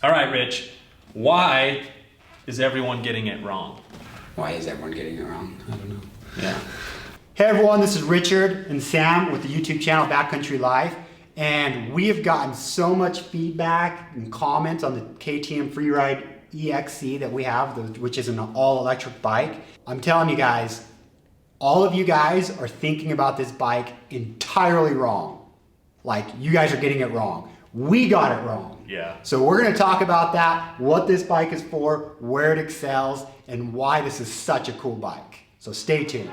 All right, Rich, why is everyone getting it wrong? Why is everyone getting it wrong? I don't know. Yeah. Hey everyone, this is Richard and Sam with the YouTube channel BACKCOUNTRY Live, and we have gotten so much feedback and comments on the KTM Freeride E-XC that we have, which is an all-electric bike. I'm telling you guys, all of you guys are thinking about this bike entirely wrong. Like, you guys are getting it wrong. We got it wrong. Yeah. So we're going to talk about that, what this bike is for, where it excels, and why this is such a cool bike. So stay tuned.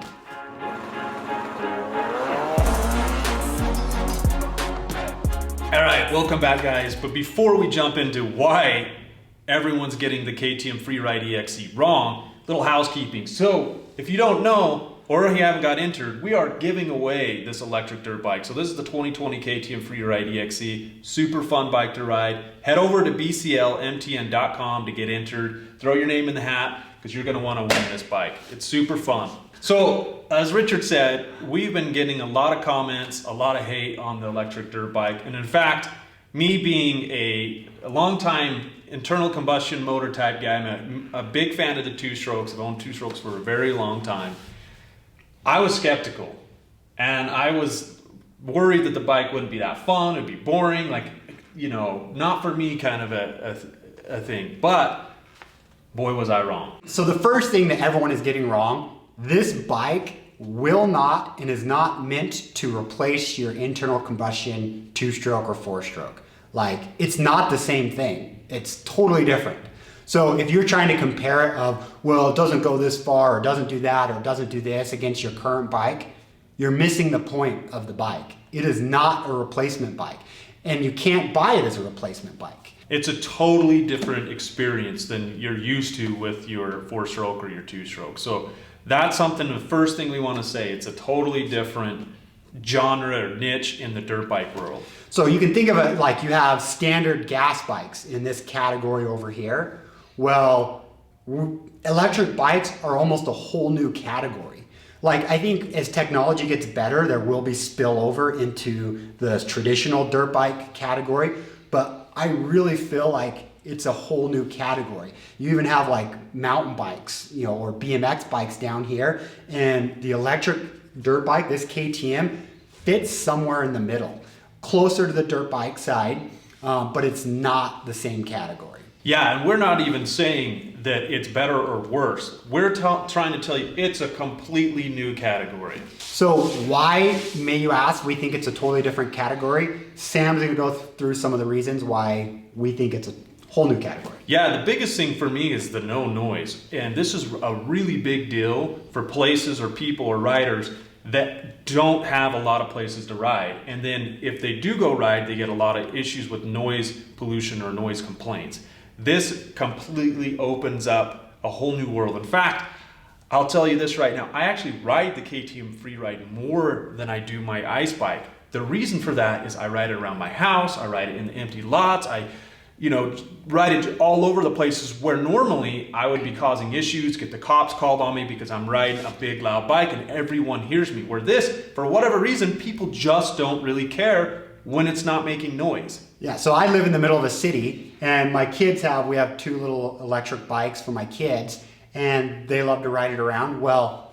All right, welcome back, guys. But before we jump into why everyone's getting the KTM Freeride E-XC wrong, little housekeeping. So if you don't know, or you haven't got entered, we are giving away this electric dirt bike. So this is the 2020 KTM Freeride E-XC, super fun bike to ride. Head over to bclmtn.com to get entered. Throw your name in the hat because you're gonna wanna win this bike. It's super fun. So as Richard said, we've been getting a lot of comments, a lot of hate on the electric dirt bike. And in fact, me being a long-time internal combustion motor type guy, I'm a big fan of the two-strokes. I've owned two-strokes for a very long time. I was skeptical, and I was worried that the bike wouldn't be that fun, it'd be boring, like, you know, not for me kind of a thing. But boy, was I wrong. So the first thing that everyone is getting wrong, this bike will not and is not meant to replace your internal combustion two-stroke or four-stroke. Like, it's not the same thing. It's totally different. So if you're trying to compare it of, well, it doesn't go this far, or doesn't do that, or doesn't do this against your current bike, you're missing the point of the bike. It is not a replacement bike, and you can't buy it as a replacement bike. It's a totally different experience than you're used to with your four-stroke or your two-stroke. So that's something, the first thing we want to say, it's a totally different genre or niche in the dirt bike world. So you can think of it like you have standard gas bikes in this category over here. Well, electric bikes are almost a whole new category. Like, I think as technology gets better, there will be spillover into the traditional dirt bike category, but I really feel like it's a whole new category. You even have like mountain bikes, you know, or BMX bikes down here, and the electric dirt bike, this KTM, fits somewhere in the middle, closer to the dirt bike side, but it's not the same category. Yeah, and we're not even saying that it's better or worse. We're trying to tell you it's a completely new category. So why, may you ask, we think it's a totally different category? Sam's gonna go through some of the reasons why we think it's a whole new category. Yeah, the biggest thing for me is the no noise. And this is a really big deal for places or people or riders that don't have a lot of places to ride. And then if they do go ride, they get a lot of issues with noise pollution or noise complaints. This completely opens up a whole new world. In fact, I'll tell you this right now, I actually ride the KTM Freeride more than I do my ice bike. The reason for that is I ride it around my house, I ride it in empty lots, I ride it all over the places where normally I would be causing issues, get the cops called on me because I'm riding a big loud bike and everyone hears me. Where this, for whatever reason, people just don't really care when it's not making noise. Yeah, so I live in the middle of a city, and my kids we have two little electric bikes for my kids, and they love to ride it around. Well,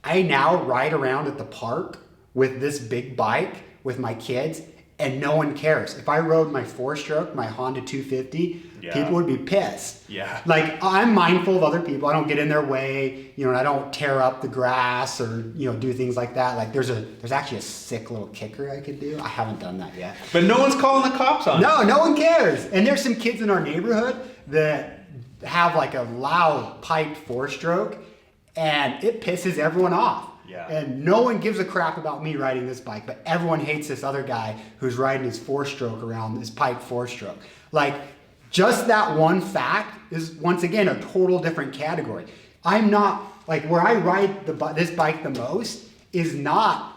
I now ride around at the park with this big bike with my kids, and no one cares. If I rode my four-stroke, my Honda 250, people would be pissed. Yeah. Like, I'm mindful of other people. I don't get in their way, and I don't tear up the grass or, do things like that. Like, there's actually a sick little kicker I could do. I haven't done that yet. But no one's calling the cops on it. No one cares. And there's some kids in our neighborhood that have like a loud piped four-stroke, and it pisses everyone off. Yeah. And no one gives a crap about me riding this bike, but everyone hates this other guy who's riding his four-stroke around, his pipe four-stroke. Like, just that one fact is, once again, a total different category. I'm not, like, where I ride this bike the most is not,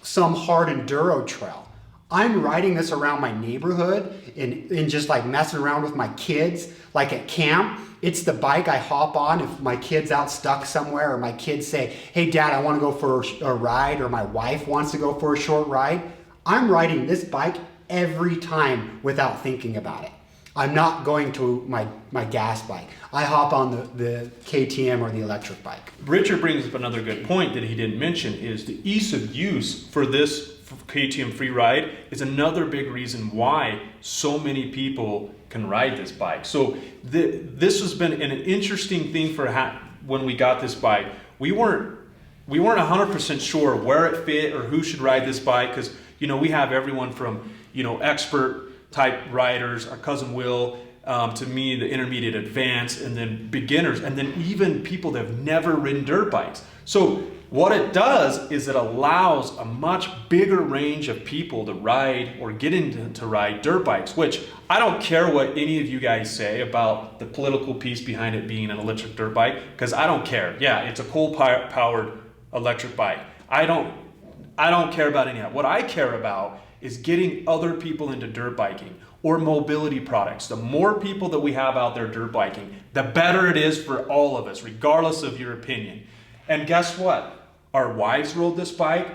some hard enduro trail. I'm riding this around my neighborhood and just like messing around with my kids, like at camp. It's the bike I hop on if my kid's out stuck somewhere, or my kids say, hey dad, I want to go for a ride, or my wife wants to go for a short ride. I'm riding this bike every time without thinking about it. I'm not going to my gas bike. I hop on the KTM or the electric bike. Richard brings up another good point that he didn't mention is the ease of use for this KTM Freeride is another big reason why so many people can ride this bike. So this has been an interesting thing for when we got this bike. We weren't 100% sure where it fit or who should ride this bike because, you know, we have everyone from, you know, expert type riders, our cousin Will, to me, the intermediate advanced, and then beginners, and then even people that have never ridden dirt bikes. So what it does is it allows a much bigger range of people to ride or get into ride dirt bikes, which I don't care what any of you guys say about the political piece behind it being an electric dirt bike, because I don't care. Yeah, it's a coal-powered electric bike. I don't care about any of that. What I care about is getting other people into dirt biking or mobility products. The more people that we have out there dirt biking, the better it is for all of us, regardless of your opinion. And guess what? Our wives rode this bike,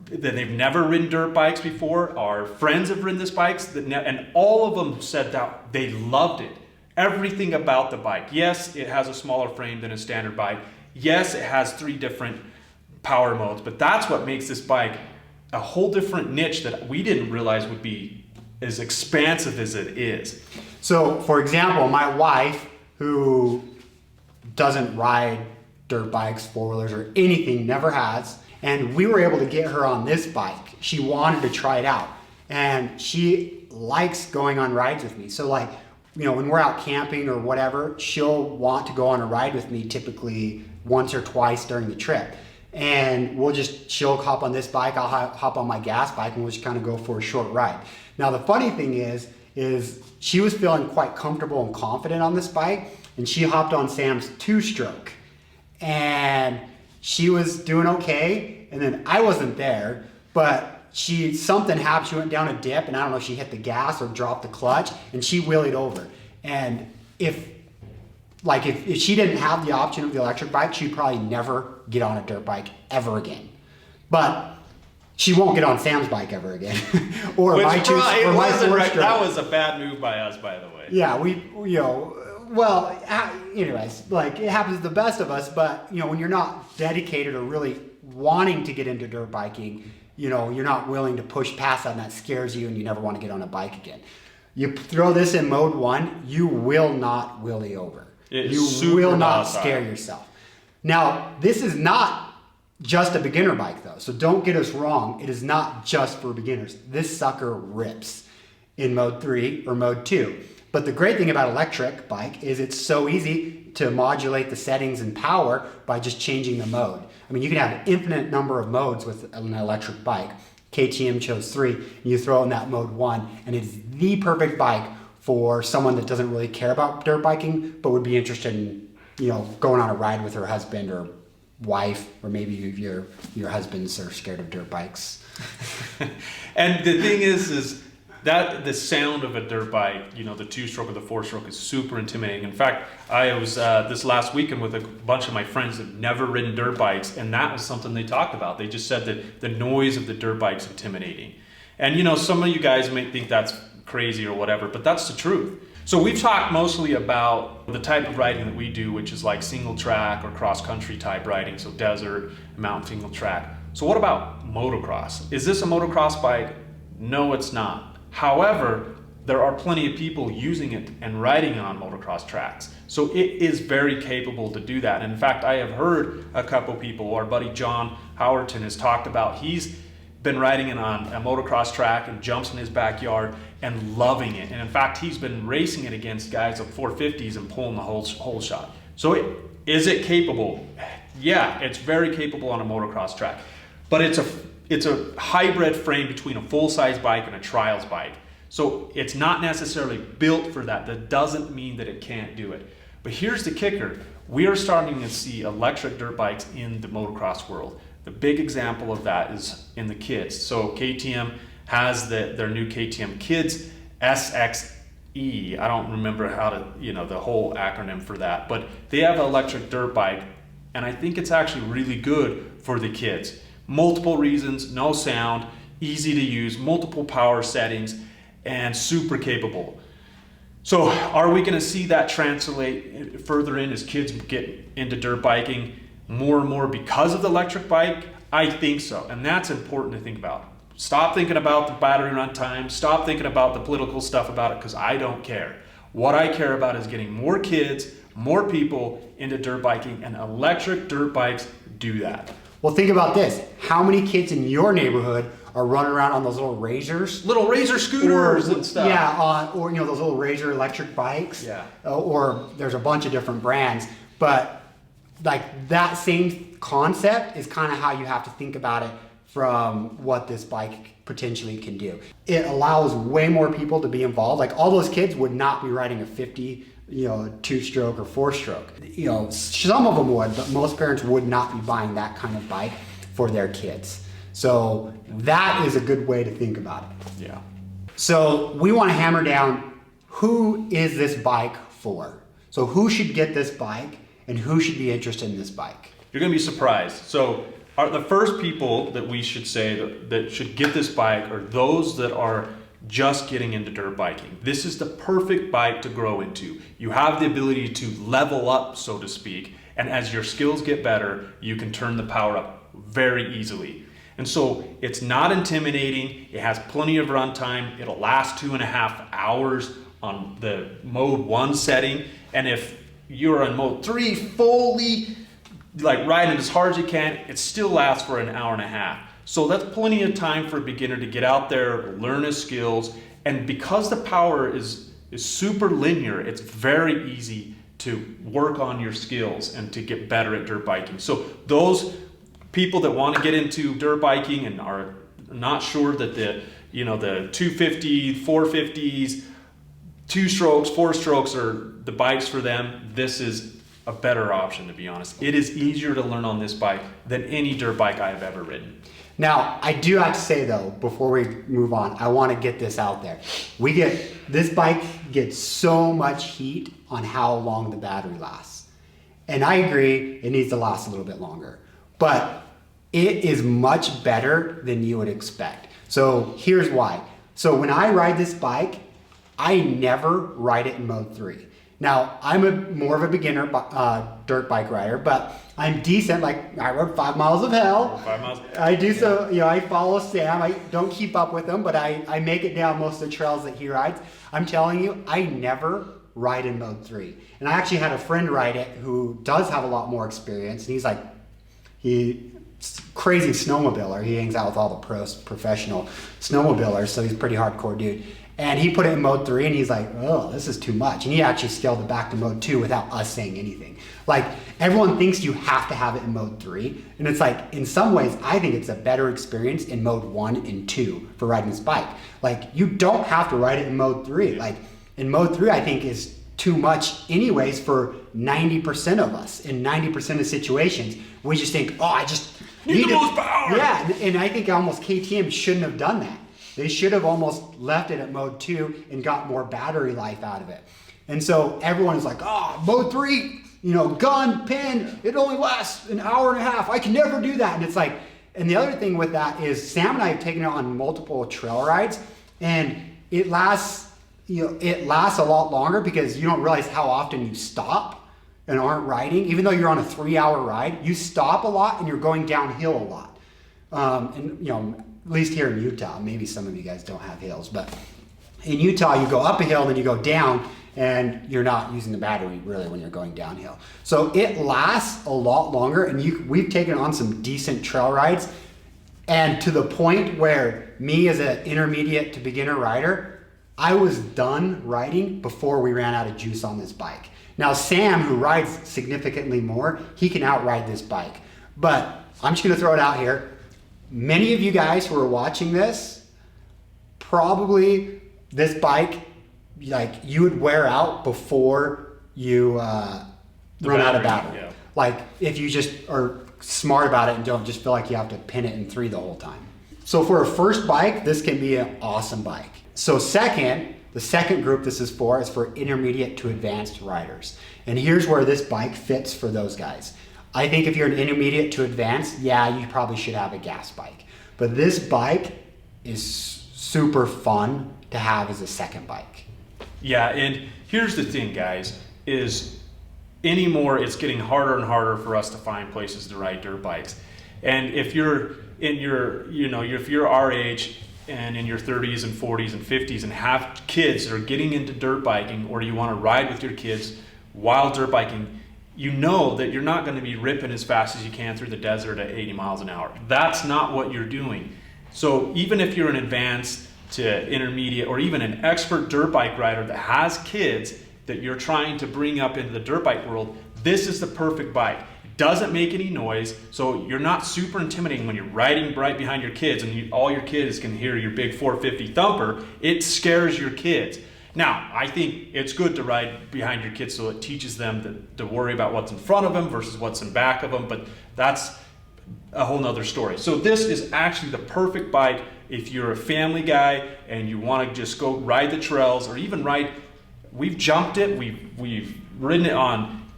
they've never ridden dirt bikes before, our friends have ridden this bikes, and all of them said that they loved it. Everything about the bike. Yes, it has a smaller frame than a standard bike. Yes, it has 3 different power modes, but that's what makes this bike a whole different niche that we didn't realize would be as expansive as it is. So, for example, my wife, who doesn't ride dirt bikes, four-wheelers, or anything, never has, and we were able to get her on this bike. She wanted to try it out, and she likes going on rides with me. So, like, you know, when we're out camping or whatever, she'll want to go on a ride with me typically once or twice during the trip. And she'll hop on this bike, I'll hop on my gas bike, and we'll just kind of go for a short ride. Now, the funny thing is she was feeling quite comfortable and confident on this bike, and she hopped on Sam's 2-stroke. And she was doing okay, and then I wasn't there, but something happened. She went down a dip, and I don't know if she hit the gas or dropped the clutch, and she wheelied over. And if she didn't have the option of the electric bike, she'd probably never get on a dirt bike ever again. But she won't get on Sam's bike ever again. Or my four-stroke. That was a bad move by us, by the way. Yeah, anyways, like, it happens to the best of us, but, you know, when you're not dedicated or really wanting to get into dirt biking, you know, you're not willing to push past that, and that scares you, and you never want to get on a bike again. You throw this in mode 1, you will not wheelie over. You will not scare yourself. Now, this is not just a beginner bike, though, so don't get us wrong. It is not just for beginners. This sucker rips in mode 3 or mode 2. But the great thing about electric bike is it's so easy to modulate the settings and power by just changing the mode. I mean, you can have an infinite number of modes with an electric bike. KTM chose 3, and you throw in that mode 1, and it's the perfect bike for someone that doesn't really care about dirt biking, but would be interested in, you know, going on a ride with her husband or wife, or maybe your husbands are scared of dirt bikes. And the thing is that the sound of a dirt bike, you know, the 2-stroke or the 4-stroke is super intimidating. In fact, I was this last weekend with a bunch of my friends that have never ridden dirt bikes, and that was something they talked about. They just said that the noise of the dirt bike's intimidating. And, you know, some of you guys may think that's crazy or whatever, but that's the truth. So we've talked mostly about the type of riding that we do, which is like single track or cross-country type riding, so desert, mountain single track. So what about motocross? Is this a motocross bike? No, it's not. However, there are plenty of people using it and riding on motocross tracks. So it is very capable to do that. And in fact, I have heard a couple people, our buddy John Howerton has talked about, he's been riding it on a motocross track and jumps in his backyard and loving it. And in fact, he's been racing it against guys of 450s and pulling the whole shot. So is it capable? Yeah, it's very capable on a motocross track. But it's a hybrid frame between a full-size bike and a trials bike. So it's not necessarily built for that. That doesn't mean that it can't do it. But here's the kicker. We are starting to see electric dirt bikes in the motocross world. The big example of that is in the kids. So KTM has their new KTM Kids SXE. I don't remember how to, the whole acronym for that, but they have an electric dirt bike, and I think it's actually really good for the kids. Multiple reasons, no sound, easy to use, multiple power settings, and super capable. So are we going to see that translate further in as kids get into dirt biking more and more because of the electric bike? I think so, and that's important to think about. Stop thinking about the battery run time, stop thinking about the political stuff about it, because I don't care. What I care about is getting more kids, more people into dirt biking, and electric dirt bikes do that. Well, think about this. How many kids in your neighborhood are running around on those little razors? Little razor scooters and stuff. Yeah, or those little razor electric bikes. Yeah. Or there's a bunch of different brands, but like that same concept is kind of how you have to think about it from what this bike potentially can do. It allows way more people to be involved. Like all those kids would not be riding a 50, 2-stroke or 4-stroke. Some of them would, but most parents would not be buying that kind of bike for their kids. So that is a good way to think about it. Yeah. So we want to hammer down, who is this bike for? So who should get this bike and who should be interested in this bike? You're going to be surprised. So the first people that we should say that should get this bike are those that are just getting into dirt biking. This is the perfect bike to grow into. You have the ability to level up, so to speak, and as your skills get better, you can turn the power up very easily. And so it's not intimidating, it has plenty of run time, it'll last 2.5 hours on the mode 1 setting, and if you're on mode 3 fully like riding as hard as you can, it still lasts for an hour and a half. So that's plenty of time for a beginner to get out there, learn his skills, and because the power is super linear, it's very easy to work on your skills and to get better at dirt biking. So those people that want to get into dirt biking and are not sure that the 250, 450s, 2-strokes, 4-strokes are the bikes for them, this is a better option, to be honest. It is easier to learn on this bike than any dirt bike I have ever ridden. Now, I do have to say though, before we move on, I want to get this out there. This bike gets so much heat on how long the battery lasts. And I agree, it needs to last a little bit longer. But it is much better than you would expect. So here's why. So when I ride this bike, I never ride it in mode 3. Now, I'm more of a beginner dirt bike rider, but I'm decent. Like, I rode 5 miles of hell. 5 miles. I do so, I follow Sam. I don't keep up with him, but I make it down most of the trails that he rides. I'm telling you, I never ride in mode 3. And I actually had a friend ride it who does have a lot more experience. And he's crazy snowmobiler. He hangs out with all the professional snowmobilers, so he's a pretty hardcore dude. And he put it in mode 3 and he's like, oh, this is too much. And he actually scaled it back to mode 2 without us saying anything. Like, everyone thinks you have to have it in mode 3. And it's like, in some ways, I think it's a better experience in mode 1 and 2 for riding this bike. Like, you don't have to ride it in mode 3. Like, in mode 3, I think is too much anyways for 90% of us. In 90% of situations, we just think, oh, I just need the most power. Yeah, and I think almost KTM shouldn't have done that. They should have almost left it at mode 2 and got more battery life out of it. And so everyone is like, oh, mode 3, gun, pin, it only lasts an hour and a half. I can never do that. And it's like, and the other thing with that is Sam and I have taken it on multiple trail rides, and it lasts a lot longer because you don't realize how often you stop and aren't riding. Even though you're on a 3-hour ride, you stop a lot and you're going downhill a lot. At least here in Utah, maybe some of you guys don't have hills, but in Utah, you go up a hill, then you go down, and you're not using the battery really when you're going downhill. So it lasts a lot longer, and we've taken on some decent trail rides, and to the point where me as an intermediate to beginner rider, I was done riding before we ran out of juice on this bike. Now Sam, who rides significantly more, he can outride this bike, but I'm just gonna throw it out here. Many of you guys who are watching this, probably this bike, like, you would wear out before you run out of battery. Yeah. Like, if you just are smart about it and don't just feel like you have to pin it in 3 the whole time. So for a first bike, this can be an awesome bike. So the second group this is for intermediate to advanced riders. And here's where this bike fits for those guys. I think if you're an intermediate to advanced, yeah, you probably should have a gas bike. But this bike is super fun to have as a second bike. Yeah, and here's the thing, guys, is anymore it's getting harder and harder for us to find places to ride dirt bikes. And if you're in your, if you're our age and in your 30s and 40s and 50s and have kids that are getting into dirt biking, or you want to ride with your kids while dirt biking, you know that you're not going to be ripping as fast as you can through the desert at 80 miles an hour. That's not what you're doing. So even if you're an advanced to intermediate or even an expert dirt bike rider that has kids that you're trying to bring up into the dirt bike world, this is the perfect bike. It doesn't make any noise, so you're not super intimidating when you're riding right behind your kids and all your kids can hear your big 450 thumper. It scares your kids. Now, I think it's good to ride behind your kids so it teaches them to worry about what's in front of them versus what's in back of them, but that's a whole nother story. So this is actually the perfect bike if you're a family guy and you want to just go ride the trails or even ride. We've jumped it, we've ridden it on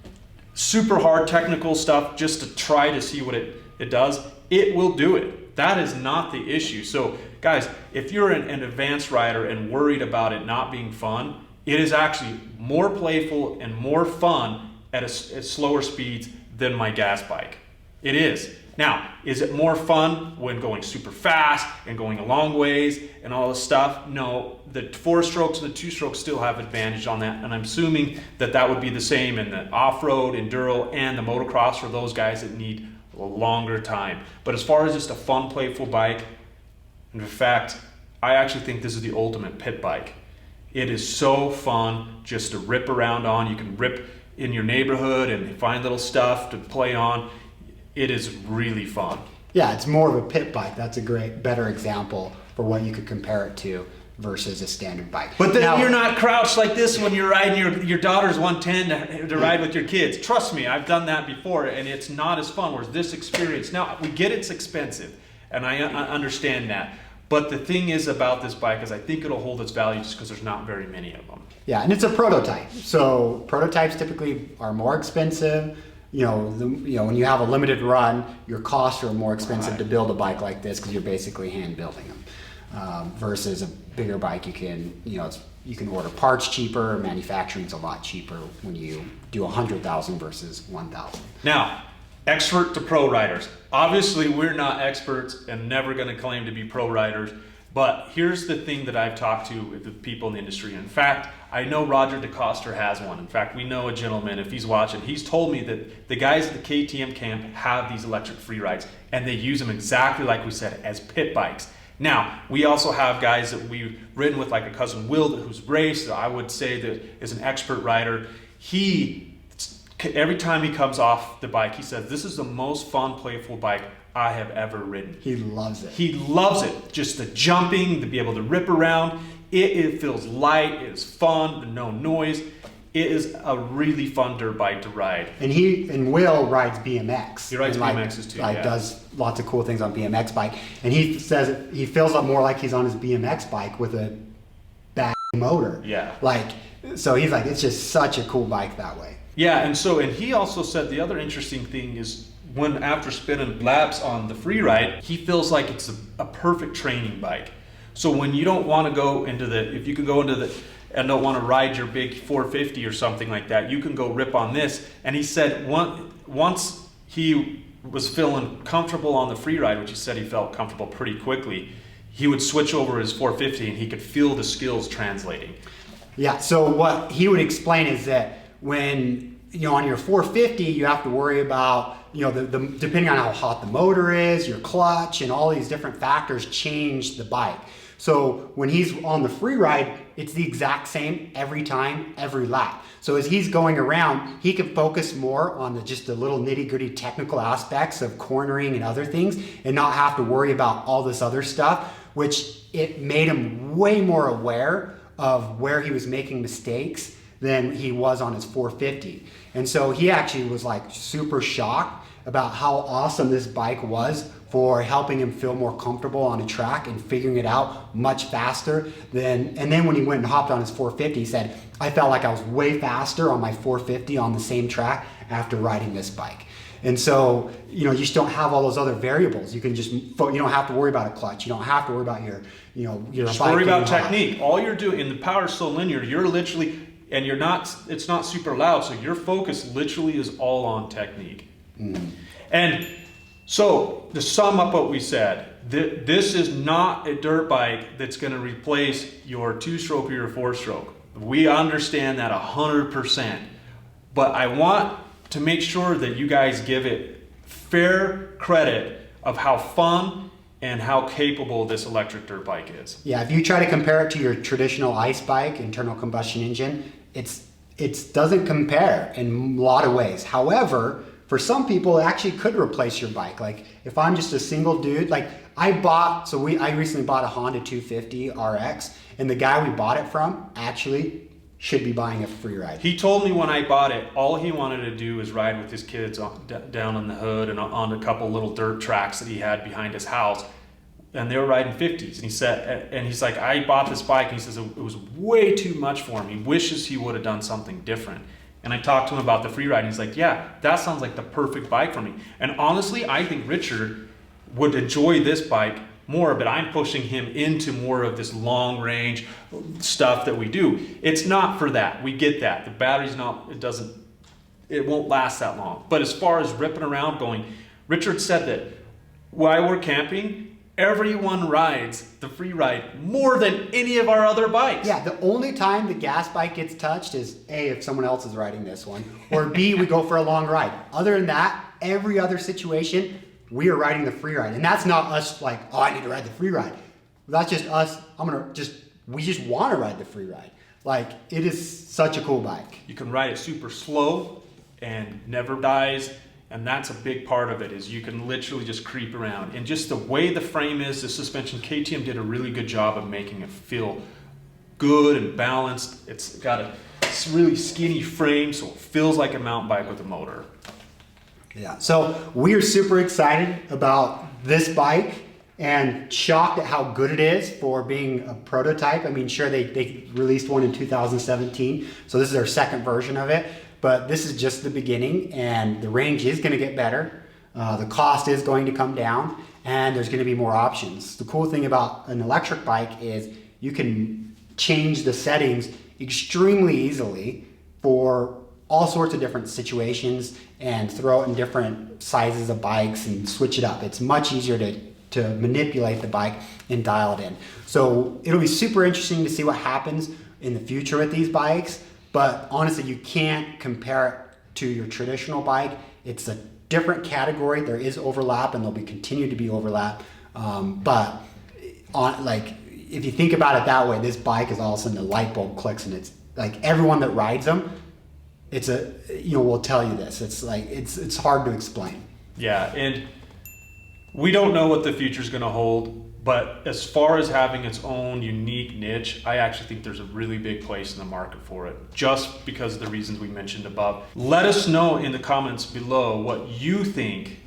super hard technical stuff just to try to see what it does. It will do it. That is not the issue. So guys, if you're an advanced rider and worried about it not being fun, it is actually more playful and more fun at slower speeds than my gas bike. It is. Now, is it more fun when going super fast and going a long ways and all this stuff? No, the 4-strokes and the 2-strokes still have advantage on that, and I'm assuming that would be the same in the off-road, enduro, and the motocross for those guys that need a longer time. But as far as just a fun, playful bike, in fact, I actually think this is the ultimate pit bike. It is so fun just to rip around on. You can rip in your neighborhood and find little stuff to play on. It is really fun. Yeah, it's more of a pit bike. That's a better example for what you could compare it to versus a standard bike. But then you're not crouched like this when you're riding your daughter's 110 to ride with your kids. Trust me, I've done that before, and it's not as fun. Whereas this experience, now we get it's expensive, and I understand that. But the thing is about this bike is I think it'll hold its value just because there's not very many of them. Yeah, and it's a prototype. So prototypes typically are more expensive. When you have a limited run, your costs are more expensive to build a bike like this because you're basically hand building them. Versus a bigger bike, you can order parts cheaper. Manufacturing's a lot cheaper when you do 100,000 versus 1,000. Now, expert to pro riders. Obviously, we're not experts and never going to claim to be pro riders. But here's the thing that I've talked to with the people in the industry. In fact, I know Roger DeCoster has one. In fact, we know a gentleman, if he's watching, he's told me that the guys at the KTM camp have these electric free rides, and they use them exactly like we said, as pit bikes. Now, we also have guys that we've ridden with, like a cousin Will, who's raced, that I would say that is an expert rider. Every time he comes off the bike, he says, this is the most fun, playful bike I have ever ridden. He loves it. He loves it. Just the jumping, to be able to rip around. It feels light, it is fun, no noise. It is a really fun dirt bike to ride. And Will rides BMX. He rides BMXs too, yeah. Does lots of cool things on BMX bike. And he says he feels more like he's on his BMX bike with a back motor. Yeah. So he's like, it's just such a cool bike that way. Yeah, and he also said the other interesting thing is when after spinning laps on the Freeride, he feels like it's a perfect training bike. So when you don't want to go if you can go into and don't want to ride your big 450 or something like that, you can go rip on this. And he said once he was feeling comfortable on the Freeride, which he said he felt comfortable pretty quickly, he would switch over his 450 and he could feel the skills translating. Yeah, so what he would explain is that when, on your 450, you have to worry about, depending on how hot the motor is, your clutch, and all these different factors change the bike. So when he's on the Freeride, it's the exact same every time, every lap. So as he's going around, he can focus more on just the little nitty-gritty technical aspects of cornering and other things and not have to worry about all this other stuff, which it made him way more aware of where he was making mistakes than he was on his 450. And so he actually was super shocked about how awesome this bike was for helping him feel more comfortable on a track and figuring it out much faster and then when he went and hopped on his 450, he said, I felt like I was way faster on my 450 on the same track after riding this bike. And so, you just don't have all those other variables. You can just, you don't have to worry about a clutch. You don't have to worry about your Just bike worry about getting hot. technique. All you're doing, and the power is so linear, you're literally, and it's not super loud, so your focus literally is all on technique. And so, to sum up what we said, this is not a dirt bike that's going to replace your 2-stroke or your 4-stroke. We understand that 100%. But I want to make sure that you guys give it fair credit of how fun and how capable this electric dirt bike is. Yeah, if you try to compare it to your traditional ICE bike, internal combustion engine, it doesn't compare in a lot of ways. However, for some people, it actually could replace your bike. Like if I'm just a single dude, like I recently bought a Honda 250 RX, and the guy we bought it from actually should be buying a Freeride. He told me when I bought it, all he wanted to do was ride with his kids down on the hood and on a couple little dirt tracks that he had behind his house. And they were riding 50s. And he said, and he's like, I bought this bike. And he says it was way too much for him. He wishes he would have done something different. And I talked to him about the Freeride, and he's like, yeah, that sounds like the perfect bike for me. And honestly, I think Richard would enjoy this bike more, but I'm pushing him into more of this long range stuff that we do. It's not for that. We get that. The battery's not, it won't last that long. But as far as ripping around going, Richard said that while we're camping, everyone rides the Freeride more than any of our other bikes. Yeah, the only time the gas bike gets touched is A, if someone else is riding this one, or B, we go for a long ride. Other than that, every other situation, we are riding the Freeride. And that's not us like, oh, I need to ride the Freeride. That's just us, we just want to ride the Freeride. Like, it is such a cool bike. You can ride it super slow and never dies. And that's a big part of it, is you can literally just creep around. And just the way the frame is, the suspension, KTM did a really good job of making it feel good and balanced. It's got a really skinny frame, so it feels like a mountain bike with a motor. Yeah, so we are super excited about this bike and shocked at how good it is for being a prototype. I mean, sure, they released one in 2017, so this is their second version of it. But this is just the beginning, and the range is going to get better. The cost is going to come down, and there's going to be more options. The cool thing about an electric bike is you can change the settings extremely easily for all sorts of different situations and throw it in different sizes of bikes and switch it up. It's much easier to manipulate the bike and dial it in. So it'll be super interesting to see what happens in the future with these bikes. But honestly, you can't compare it to your traditional bike. It's a different category. There is overlap, and there'll be continue to be overlap. But if you think about it that way, this bike is all of a sudden the light bulb clicks, and it's like everyone that rides them, will tell you this. It's like it's hard to explain. Yeah, and we don't know what the future's going to hold. But as far as having its own unique niche, I actually think there's a really big place in the market for it, just because of the reasons we mentioned above. Let us know in the comments below what you think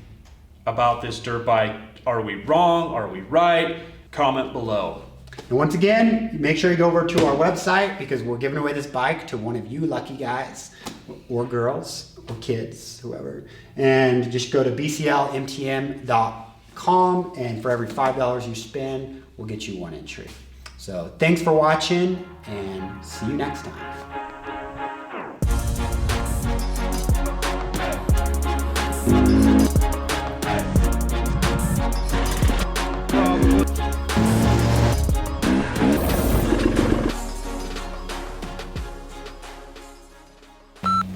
about this dirt bike. Are we wrong? Are we right? Comment below. And once again, make sure you go over to our website, because we're giving away this bike to one of you lucky guys or girls or kids, whoever. And just go to bclmtm.com. And for every $5 you spend, we'll get you one entry. So thanks for watching, and see you next time.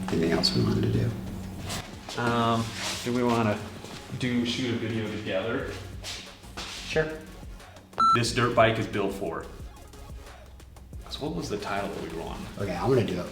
Anything else we wanted to do? Do we want to shoot a video together? Sure. This dirt bike is built for. So what was the title that we were on? Okay, I'm gonna do it.